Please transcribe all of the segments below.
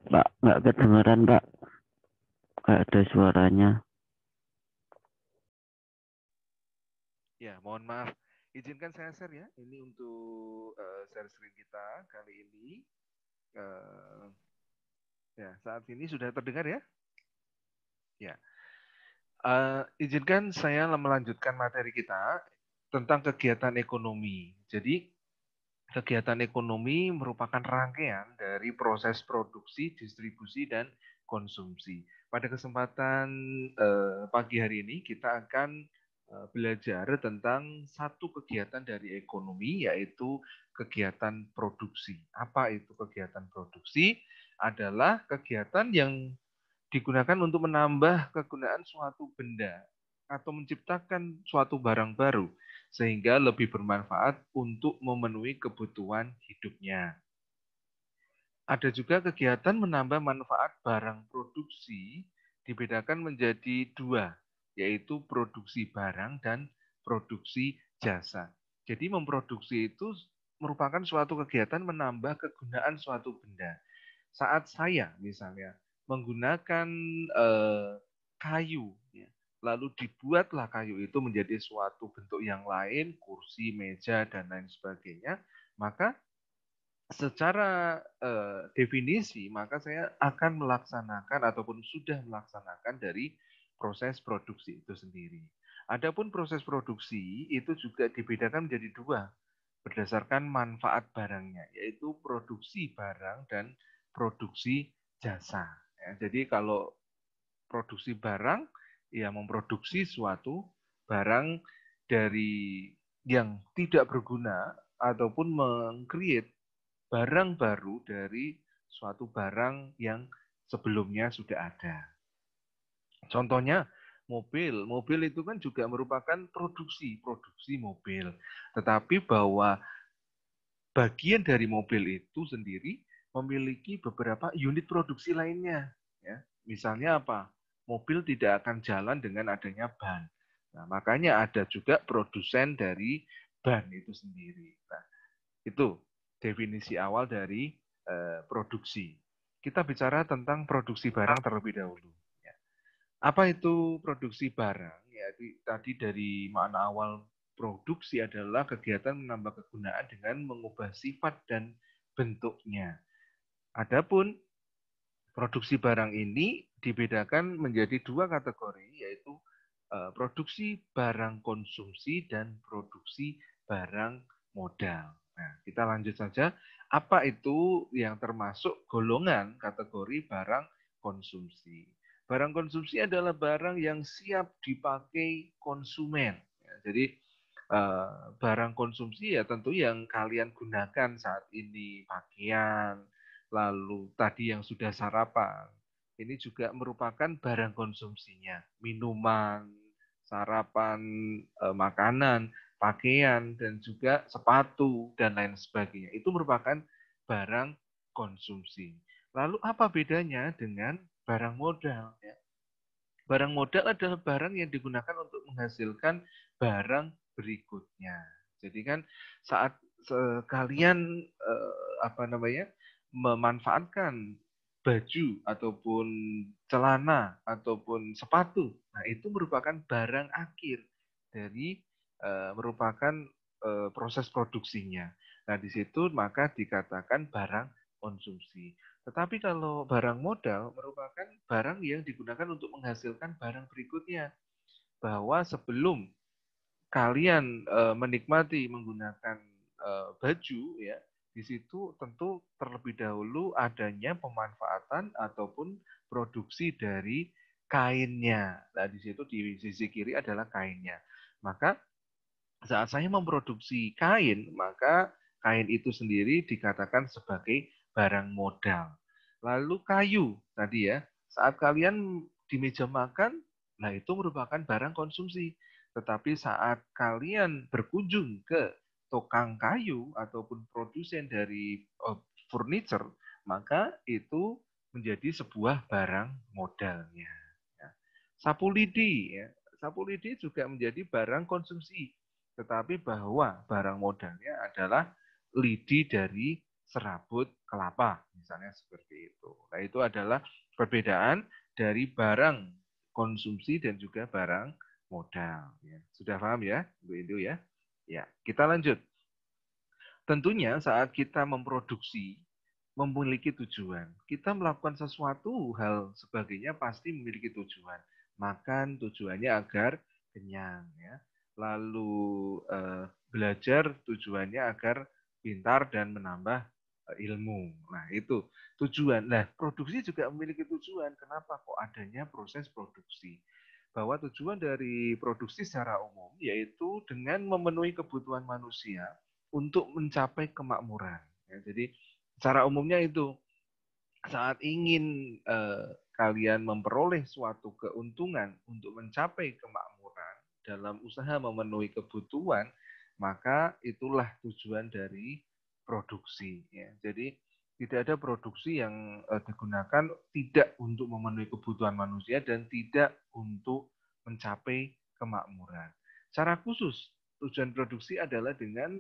Mbak, nggak kedengeran, Mbak. Nggak ada suaranya. Ya, mohon maaf. Izinkan saya share ya. Ini untuk share screen kita kali ini. Eh, ya, saat ini sudah terdengar ya? Ya. Izinkan saya melanjutkan materi kita tentang kegiatan ekonomi. Jadi, kegiatan ekonomi merupakan rangkaian dari proses produksi, distribusi, dan konsumsi. Pada kesempatan pagi hari ini, kita akan belajar tentang satu kegiatan dari ekonomi, yaitu kegiatan produksi. Apa itu kegiatan produksi? Adalah kegiatan yang digunakan untuk menambah kegunaan suatu benda atau menciptakan suatu barang baru sehingga lebih bermanfaat untuk memenuhi kebutuhan hidupnya. Ada juga kegiatan menambah manfaat barang produksi dibedakan menjadi dua, yaitu produksi barang dan produksi jasa. Jadi memproduksi itu merupakan suatu kegiatan menambah kegunaan suatu benda. Saat saya misalnya menggunakan kayu, ya, lalu dibuatlah kayu itu menjadi suatu bentuk yang lain, kursi, meja, dan lain sebagainya, maka secara definisi, maka saya akan melaksanakan ataupun sudah melaksanakan dari proses produksi itu sendiri. Adapun proses produksi itu juga dibedakan menjadi dua berdasarkan manfaat barangnya, yaitu produksi barang dan produksi jasa. Ya, jadi kalau produksi barang, ya memproduksi suatu barang dari yang tidak berguna ataupun meng-create barang baru dari suatu barang yang sebelumnya sudah ada. Contohnya mobil. Mobil itu kan juga merupakan produksi mobil. Tetapi bahwa bagian dari mobil itu sendiri memiliki beberapa unit produksi lainnya. Ya. Misalnya apa? Mobil tidak akan jalan dengan adanya ban. Nah, makanya ada juga produsen dari ban itu sendiri. Nah, itu definisi awal dari produksi. Kita bicara tentang produksi barang terlebih dahulu. Ya. Apa itu produksi barang? Ya, tadi dari makna awal produksi adalah kegiatan menambah kegunaan dengan mengubah sifat dan bentuknya. Adapun produksi barang ini dibedakan menjadi dua kategori, yaitu produksi barang konsumsi dan produksi barang modal. Nah, kita lanjut saja. Apa itu yang termasuk golongan kategori barang konsumsi? Barang konsumsi adalah barang yang siap dipakai konsumen. Ya, jadi barang konsumsi ya tentu yang kalian gunakan saat ini pakaian, lalu tadi yang sudah sarapan. Ini juga merupakan barang konsumsinya, minuman, sarapan, makanan, pakaian, dan juga sepatu, dan lain sebagainya. Itu merupakan barang konsumsi. Lalu apa bedanya dengan barang modal? Ya? Barang modal adalah barang yang digunakan untuk menghasilkan barang berikutnya. Jadi kan saat kalian apa namanya memanfaatkan baju ataupun celana ataupun sepatu, nah itu merupakan barang akhir dari merupakan proses produksinya. Nah di situ maka dikatakan barang konsumsi. Tetapi kalau barang modal merupakan barang yang digunakan untuk menghasilkan barang berikutnya. Bahwa sebelum kalian menikmati menggunakan baju ya, di situ tentu terlebih dahulu adanya pemanfaatan ataupun produksi dari kainnya. Nah, di situ di sisi kiri adalah kainnya. Maka saat saya memproduksi kain, maka kain itu sendiri dikatakan sebagai barang modal. Lalu kayu tadi ya, saat kalian di meja makan, nah itu merupakan barang konsumsi. Tetapi saat kalian berkunjung ke tukang kayu ataupun produsen dari furniture, maka itu menjadi sebuah barang modalnya. Ya. Sapu lidi, ya. Sapu lidi juga menjadi barang konsumsi, tetapi bahwa barang modalnya adalah lidi dari serabut kelapa, misalnya seperti itu. Nah, itu adalah perbedaan dari barang konsumsi dan juga barang modal. Ya. Sudah paham ya, Bu Indu ya? Ya, kita lanjut. Tentunya saat kita memproduksi, memiliki tujuan. Kita melakukan sesuatu hal sebagainya pasti memiliki tujuan. Makan tujuannya agar kenyang, ya. Lalu belajar tujuannya agar pintar dan menambah ilmu. Nah, itu tujuan. Nah, produksi juga memiliki tujuan. Kenapa kok adanya proses produksi? Bahwa tujuan dari produksi secara umum yaitu dengan memenuhi kebutuhan manusia untuk mencapai kemakmuran. Ya, jadi secara umumnya itu saat ingin kalian memperoleh suatu keuntungan untuk mencapai kemakmuran dalam usaha memenuhi kebutuhan, maka itulah tujuan dari produksi. Ya. Jadi tidak ada produksi yang digunakan tidak untuk memenuhi kebutuhan manusia dan tidak untuk mencapai kemakmuran. Secara khusus, tujuan produksi adalah dengan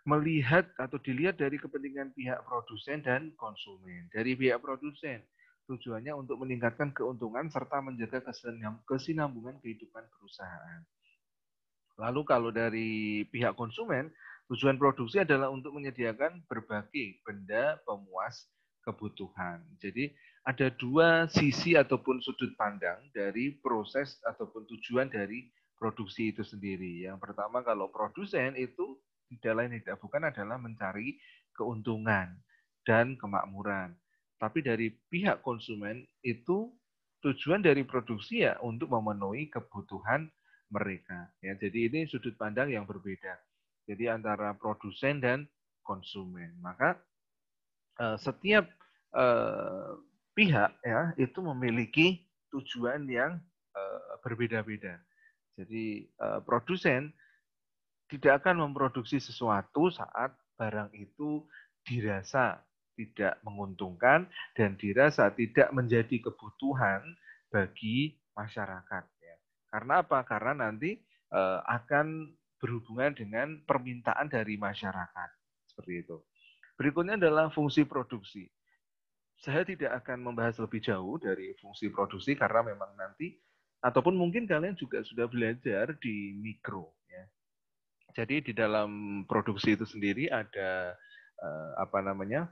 melihat atau dilihat dari kepentingan pihak produsen dan konsumen. Dari pihak produsen, tujuannya untuk meningkatkan keuntungan serta menjaga kesinambungan kehidupan perusahaan. Lalu kalau dari pihak konsumen, tujuan produksi adalah untuk menyediakan berbagai benda pemuas kebutuhan. Jadi ada dua sisi ataupun sudut pandang dari proses ataupun tujuan dari produksi itu sendiri. Yang pertama kalau produsen itu tidak lain tidak bukan adalah mencari keuntungan dan kemakmuran. Tapi dari pihak konsumen itu tujuan dari produksi ya untuk memenuhi kebutuhan mereka. Ya, jadi ini sudut pandang yang berbeda. Jadi antara produsen dan konsumen. Maka setiap pihak ya itu memiliki tujuan yang berbeda-beda. Jadi produsen tidak akan memproduksi sesuatu saat barang itu dirasa tidak menguntungkan dan dirasa tidak menjadi kebutuhan bagi masyarakat. Ya. Karena apa? Karena nanti akan berhubungan dengan permintaan dari masyarakat. Seperti itu. Berikutnya adalah fungsi produksi. Saya tidak akan membahas lebih jauh dari fungsi produksi karena memang nanti ataupun mungkin kalian juga sudah belajar di mikro. Ya. Jadi di dalam produksi itu sendiri ada apa namanya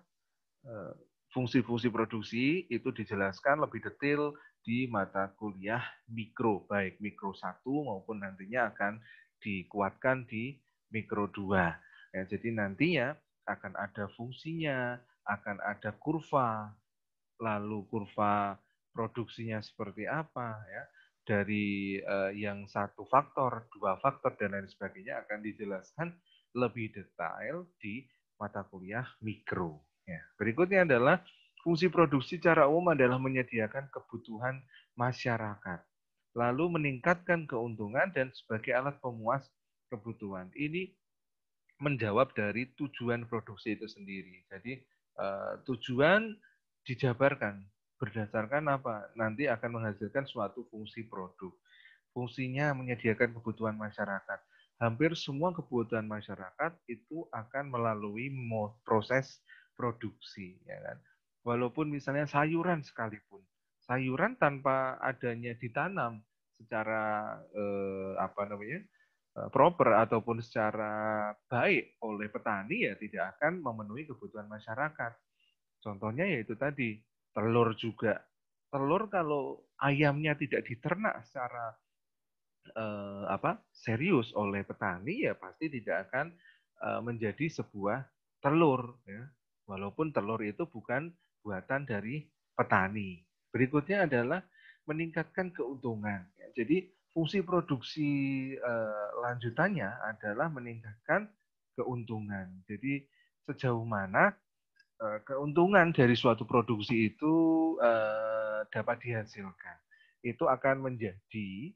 fungsi-fungsi produksi itu dijelaskan lebih detail di mata kuliah mikro, baik mikro 1 maupun nantinya akan dikuatkan di mikro 2. Ya, jadi nantinya akan ada fungsinya, akan ada kurva, lalu kurva produksinya seperti apa ya. Dari yang satu faktor, dua faktor dan lain sebagainya akan dijelaskan lebih detail di mata kuliah mikro. Ya. Berikutnya adalah fungsi produksi secara umum adalah menyediakan kebutuhan masyarakat, lalu meningkatkan keuntungan dan sebagai alat pemuas kebutuhan. Ini menjawab dari tujuan produksi itu sendiri. Jadi tujuan dijabarkan berdasarkan apa? Nanti akan menghasilkan suatu fungsi produk. Fungsinya menyediakan kebutuhan masyarakat. Hampir semua kebutuhan masyarakat itu akan melalui proses produksi, ya kan? Walaupun misalnya sayuran sekalipun, sayuran tanpa adanya ditanam secara apa namanya proper ataupun secara baik oleh petani ya tidak akan memenuhi kebutuhan masyarakat. Contohnya yaitu tadi telur juga. Telur kalau ayamnya tidak diternak secara serius oleh petani ya pasti tidak akan menjadi sebuah telur ya. Walaupun telur itu bukan buatan dari petani. Berikutnya adalah meningkatkan keuntungan. Ya. Jadi fungsi produksi lanjutannya adalah meningkatkan keuntungan. Jadi sejauh mana keuntungan dari suatu produksi itu dapat dihasilkan. Itu akan menjadi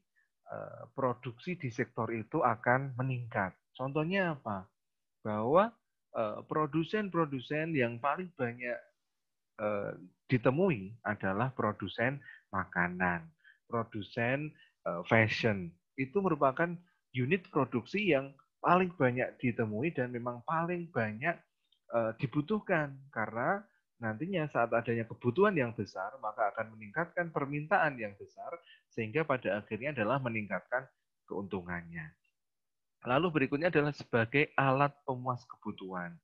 produksi di sektor itu akan meningkat. Contohnya apa? Bahwa produsen-produsen yang paling banyak ditemui adalah produsen makanan, produsen fashion. Itu merupakan unit produksi yang paling banyak ditemui dan memang paling banyak dibutuhkan karena nantinya saat adanya kebutuhan yang besar maka akan meningkatkan permintaan yang besar sehingga pada akhirnya adalah meningkatkan keuntungannya. Lalu berikutnya adalah sebagai alat pemuas kebutuhan.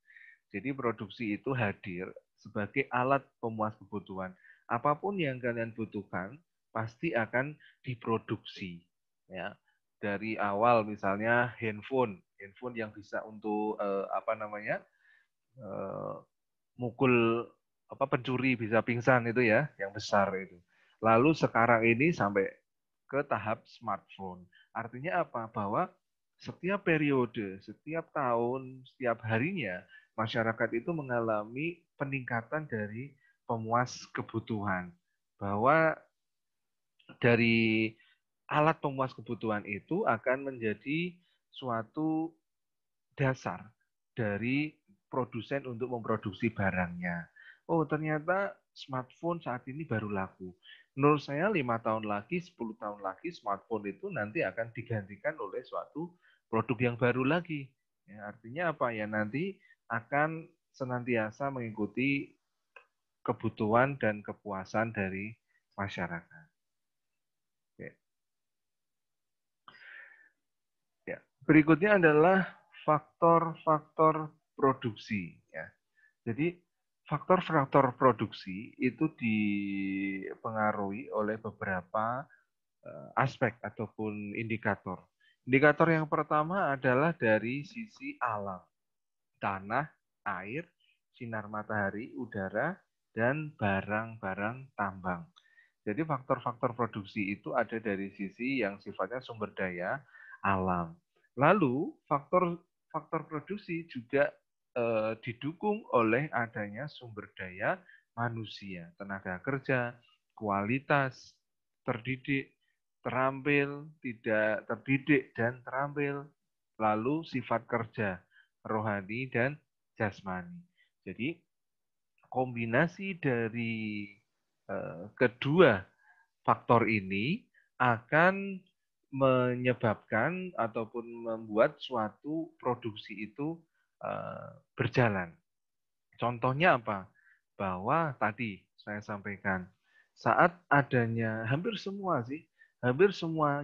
Jadi produksi itu hadir sebagai alat pemuas kebutuhan. Apapun yang kalian butuhkan pasti akan diproduksi. Ya, dari awal misalnya handphone yang bisa untuk mukul pencuri bisa pingsan itu ya, yang besar itu. Lalu sekarang ini sampai ke tahap smartphone. Artinya apa? Bahwa setiap periode, setiap tahun, setiap harinya masyarakat itu mengalami peningkatan dari pemuas kebutuhan. Bahwa dari alat pemuas kebutuhan itu akan menjadi suatu dasar dari produsen untuk memproduksi barangnya. Oh, ternyata smartphone saat ini baru laku. Menurut saya 5 tahun lagi, 10 tahun lagi, smartphone itu nanti akan digantikan oleh suatu produk yang baru lagi. Ya, artinya apa ya? Nanti akan senantiasa mengikuti kebutuhan dan kepuasan dari masyarakat. Ya. Berikutnya adalah faktor-faktor produksi. Ya. Jadi faktor-faktor produksi itu dipengaruhi oleh beberapa aspek ataupun indikator. Indikator yang pertama adalah dari sisi alam, tanah, air, sinar matahari, udara, dan barang-barang tambang. Jadi faktor-faktor produksi itu ada dari sisi yang sifatnya sumber daya alam. Lalu faktor produksi juga didukung oleh adanya sumber daya manusia, tenaga kerja, kualitas, terdidik, terampil, tidak terdidik dan terampil, lalu sifat kerja, rohani dan jasmani. Jadi kombinasi dari kedua faktor ini akan menyebabkan ataupun membuat suatu produksi itu berjalan. Contohnya apa? Bahwa tadi saya sampaikan, saat adanya hampir semua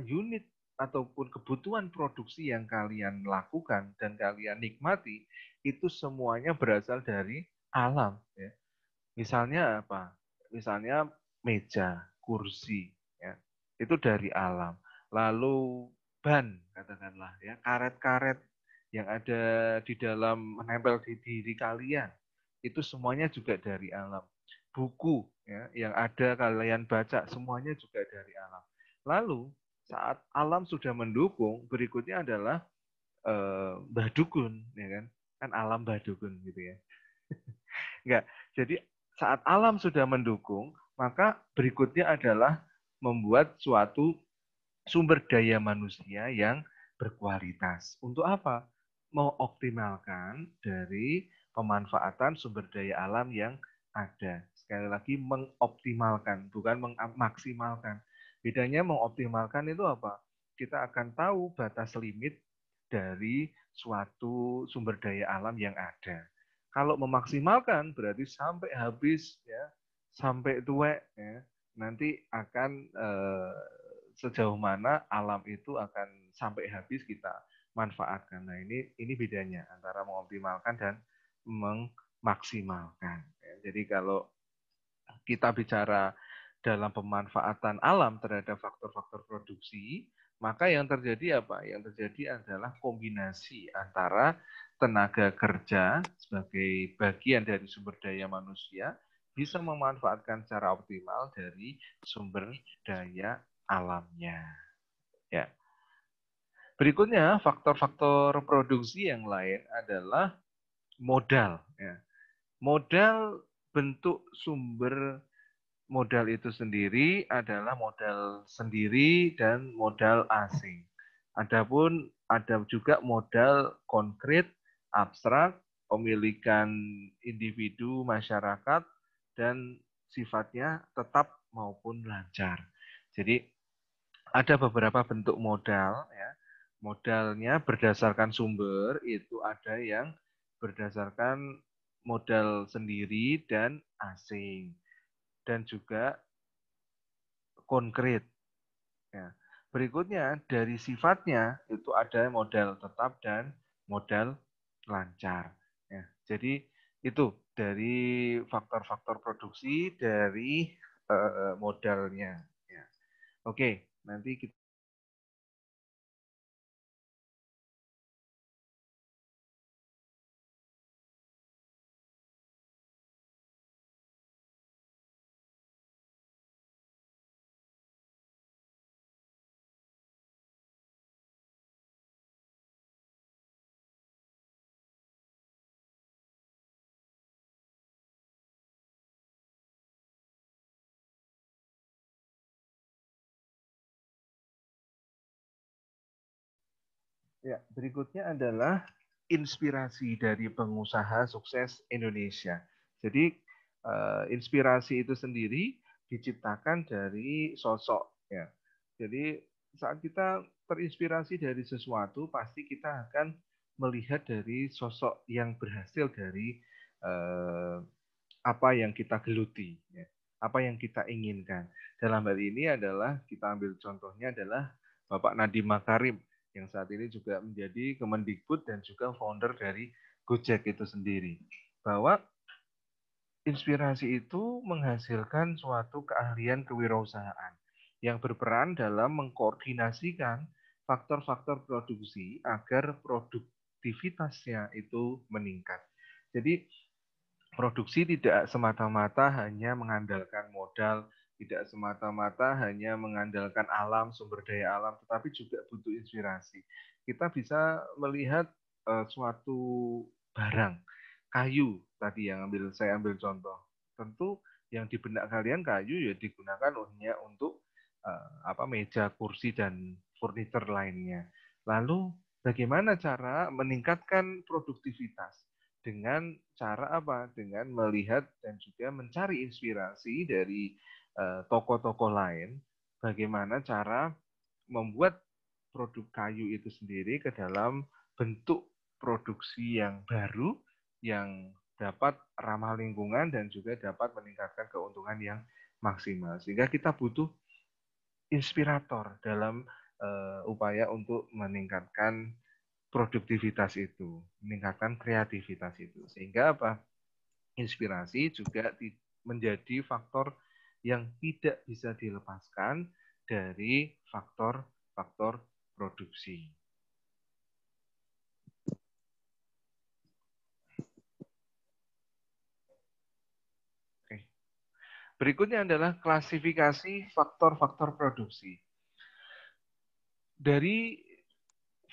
unit ataupun kebutuhan produksi yang kalian lakukan dan kalian nikmati, itu semuanya berasal dari alam. Ya. Misalnya apa? Misalnya meja, kursi, ya, itu dari alam. Lalu ban, katakanlah, ya, karet-karet yang ada di dalam menempel di diri kalian, itu semuanya juga dari alam. Buku, ya, yang ada kalian baca, semuanya juga dari alam. Lalu saat alam sudah mendukung, berikutnya adalah Mbah Dukun, ya kan? Kan alam Mbah Dukun gitu ya. Enggak. Jadi saat alam sudah mendukung, maka berikutnya adalah membuat suatu sumber daya manusia yang berkualitas. Untuk apa? Mengoptimalkan dari pemanfaatan sumber daya alam yang ada. Sekali lagi mengoptimalkan, bukan memaksimalkan. Bedanya mengoptimalkan itu apa? Kita akan tahu batas limit dari suatu sumber daya alam yang ada. Kalau memaksimalkan berarti sampai habis ya, sampai tuwek ya, nanti akan sejauh mana alam itu akan sampai habis kita manfaatkan. Nah, ini bedanya antara mengoptimalkan dan memaksimalkan. Jadi kalau kita bicara dalam pemanfaatan alam terhadap faktor-faktor produksi, maka yang terjadi apa? Yang terjadi adalah kombinasi antara tenaga kerja sebagai bagian dari sumber daya manusia bisa memanfaatkan secara optimal dari sumber daya alamnya. Ya. Berikutnya, faktor-faktor produksi yang lain adalah modal. Ya. Modal bentuk sumber modal itu sendiri adalah modal sendiri dan modal asing. Adapun ada juga modal konkret, abstrak, pemilikan individu, masyarakat, dan sifatnya tetap maupun lancar. Jadi ada beberapa bentuk modal, ya. Modalnya berdasarkan sumber itu ada yang berdasarkan modal sendiri dan asing, dan juga konkret. Ya. Berikutnya dari sifatnya itu ada modal tetap dan modal lancar. Ya. Jadi itu dari faktor-faktor produksi dari modalnya. Ya. Oke, nanti kita ya, berikutnya adalah inspirasi dari pengusaha sukses Indonesia. Jadi inspirasi itu sendiri diciptakan dari sosok, ya. Jadi saat kita terinspirasi dari sesuatu, pasti kita akan melihat dari sosok yang berhasil dari eh, apa yang kita geluti, ya. Apa yang kita inginkan. Dalam hal ini adalah kita ambil contohnya adalah Bapak Nadiem Makarim yang saat ini juga menjadi Kemendikbud dan juga founder dari Gojek itu sendiri. Bahwa inspirasi itu menghasilkan suatu keahlian kewirausahaan yang berperan dalam mengkoordinasikan faktor-faktor produksi agar produktivitasnya itu meningkat. Jadi produksi tidak semata-mata hanya mengandalkan modal, tidak semata-mata hanya mengandalkan alam, sumber daya alam, tetapi juga butuh inspirasi. Kita bisa melihat suatu barang, kayu tadi yang saya ambil contoh. Tentu yang di benak kalian kayu ya digunakan hanya untuk meja, kursi dan furnitur lainnya. Lalu bagaimana cara meningkatkan produktivitas? Dengan cara apa? Dengan melihat dan juga mencari inspirasi dari tokoh-tokoh lain, bagaimana cara membuat produk kayu itu sendiri ke dalam bentuk produksi yang baru, yang dapat ramah lingkungan dan juga dapat meningkatkan keuntungan yang maksimal. Sehingga kita butuh inspirator dalam upaya untuk meningkatkan produktivitas itu, meningkatkan kreativitas itu. Sehingga apa? Inspirasi juga menjadi faktor yang tidak bisa dilepaskan dari faktor-faktor produksi. Oke. Berikutnya adalah klasifikasi faktor-faktor produksi. Dari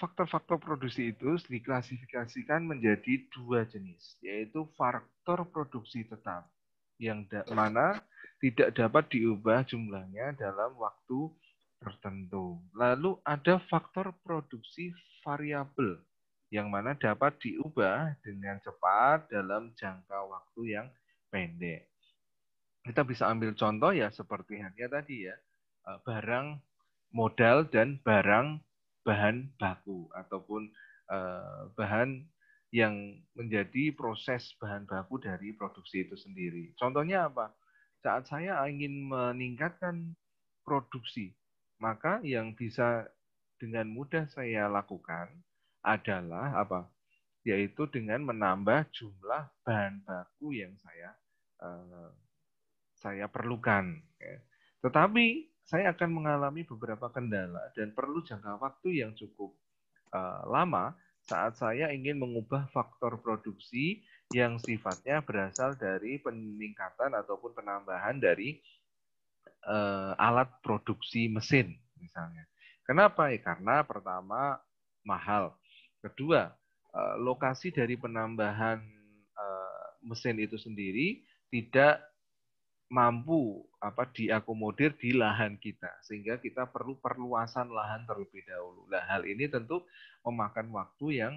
faktor-faktor produksi itu diklasifikasikan menjadi dua jenis, yaitu faktor produksi tetap, yang mana tidak dapat diubah jumlahnya dalam waktu tertentu. Lalu ada faktor produksi variabel, yang mana dapat diubah dengan cepat dalam jangka waktu yang pendek. Kita bisa ambil contoh ya seperti halnya tadi ya, barang modal dan barang bahan baku ataupun bahan yang menjadi proses bahan baku dari produksi itu sendiri. Contohnya apa? Saat saya ingin meningkatkan produksi, maka yang bisa dengan mudah saya lakukan adalah apa? Yaitu dengan menambah jumlah bahan baku yang saya perlukan. Tetapi saya akan mengalami beberapa kendala dan perlu jangka waktu yang cukup lama saat saya ingin mengubah faktor produksi yang sifatnya berasal dari peningkatan ataupun penambahan dari alat produksi mesin misalnya. Kenapa? Ya, karena pertama mahal. Kedua, lokasi dari penambahan mesin itu sendiri tidak mampu diakomodir di lahan kita sehingga kita perlu perluasan lahan terlebih dahulu. Nah, hal ini tentu memakan waktu yang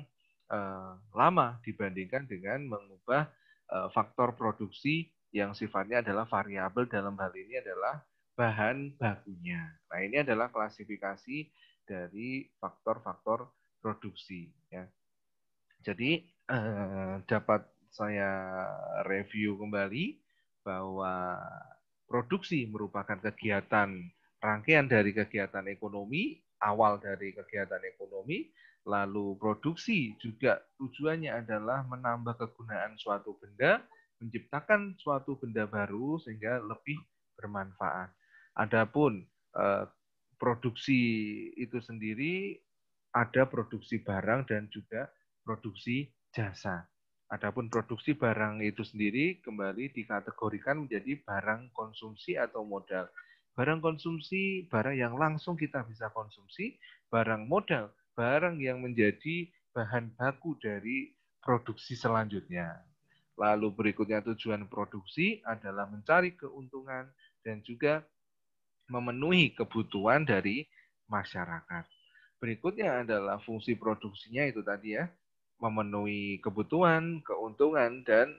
lama dibandingkan dengan mengubah faktor produksi yang sifatnya adalah variabel, dalam hal ini adalah bahan bakunya. Nah, ini adalah klasifikasi dari faktor-faktor produksi ya. Jadi dapat saya review kembali bahwa produksi merupakan kegiatan rangkaian dari kegiatan ekonomi, awal dari kegiatan ekonomi, lalu produksi juga tujuannya adalah menambah kegunaan suatu benda, menciptakan suatu benda baru sehingga lebih bermanfaat. Adapun produksi itu sendiri ada produksi barang dan juga produksi jasa. Adapun produksi barang itu sendiri kembali dikategorikan menjadi barang konsumsi atau modal. Barang konsumsi, barang yang langsung kita bisa konsumsi, barang modal, barang yang menjadi bahan baku dari produksi selanjutnya. Lalu berikutnya tujuan produksi adalah mencari keuntungan dan juga memenuhi kebutuhan dari masyarakat. Berikutnya adalah fungsi produksinya itu tadi ya, memenuhi kebutuhan, keuntungan, dan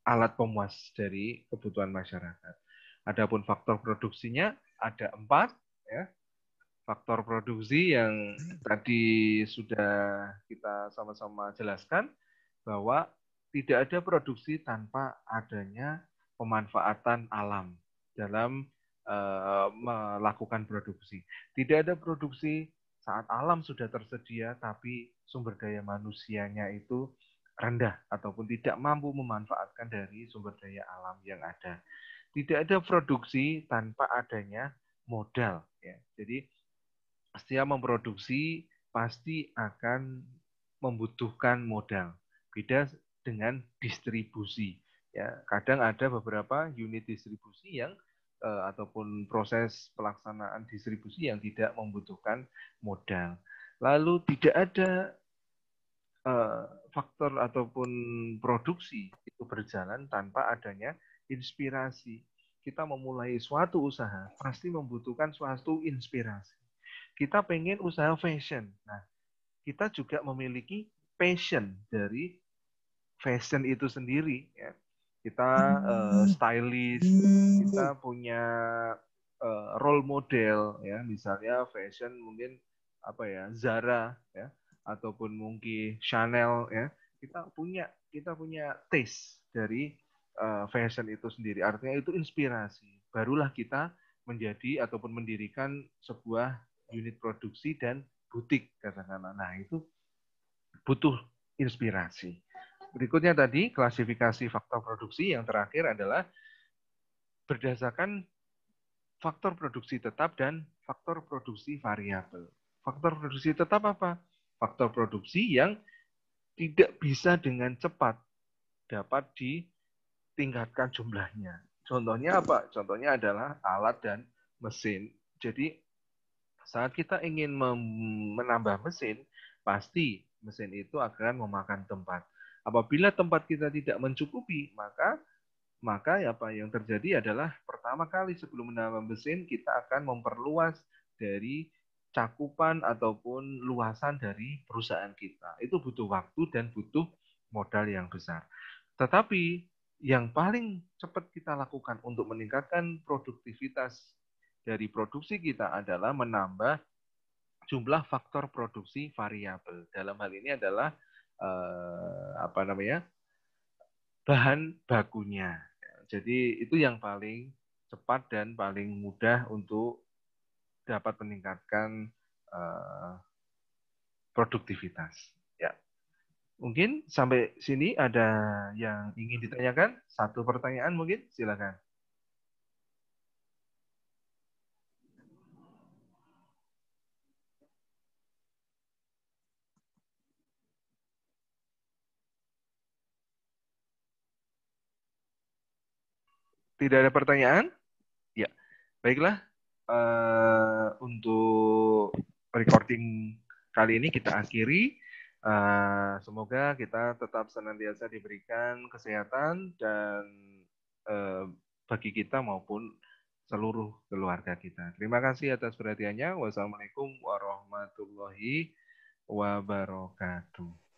alat pemuas dari kebutuhan masyarakat. Adapun faktor produksinya ada 4 ya. Faktor produksi yang tadi sudah kita sama-sama jelaskan bahwa tidak ada produksi tanpa adanya pemanfaatan alam dalam melakukan produksi. Tidak ada produksi saat alam sudah tersedia tapi sumber daya manusianya itu rendah ataupun tidak mampu memanfaatkan dari sumber daya alam yang ada. Tidak ada produksi tanpa adanya modal ya. Jadi setiap memproduksi pasti akan membutuhkan modal. Beda dengan distribusi. Ya, kadang ada beberapa unit distribusi yang ataupun proses pelaksanaan distribusi yang tidak membutuhkan modal. Lalu tidak ada faktor ataupun produksi itu berjalan tanpa adanya inspirasi. Kita memulai suatu usaha pasti membutuhkan suatu inspirasi. Kita pengen usaha fashion. Nah, kita juga memiliki passion dari fashion itu sendiri. Ya. Kita stylist, kita punya role model, ya, misalnya fashion mungkin apa ya Zara, ya, ataupun mungkin Chanel, ya. Kita punya taste dari fashion itu sendiri. Artinya itu inspirasi. Barulah kita menjadi ataupun mendirikan sebuah unit produksi dan butik katakanlah. Nah, itu butuh inspirasi. Berikutnya tadi klasifikasi faktor produksi yang terakhir adalah berdasarkan faktor produksi tetap dan faktor produksi variabel. Faktor produksi tetap apa? Faktor produksi yang tidak bisa dengan cepat dapat ditingkatkan jumlahnya. Contohnya apa? Contohnya adalah alat dan mesin. Jadi saat kita ingin menambah mesin, pasti mesin itu akan memakan tempat. Apabila tempat kita tidak mencukupi, maka apa yang terjadi adalah pertama kali sebelum menambah mesin kita akan memperluas dari cakupan ataupun luasan dari perusahaan kita. Itu butuh waktu dan butuh modal yang besar. Tetapi yang paling cepat kita lakukan untuk meningkatkan produktivitas dari produksi kita adalah menambah jumlah faktor produksi variabel. Dalam hal ini adalah bahan bakunya. Jadi itu yang paling cepat dan paling mudah untuk dapat meningkatkan produktivitas. Ya, mungkin sampai sini ada yang ingin ditanyakan? Satu pertanyaan mungkin, silakan. Tidak ada pertanyaan? Ya, baiklah. Untuk recording kali ini kita akhiri. Semoga kita tetap senantiasa diberikan kesehatan dan bagi kita maupun seluruh keluarga kita. Terima kasih atas perhatiannya. Wassalamualaikum warahmatullahi wabarakatuh.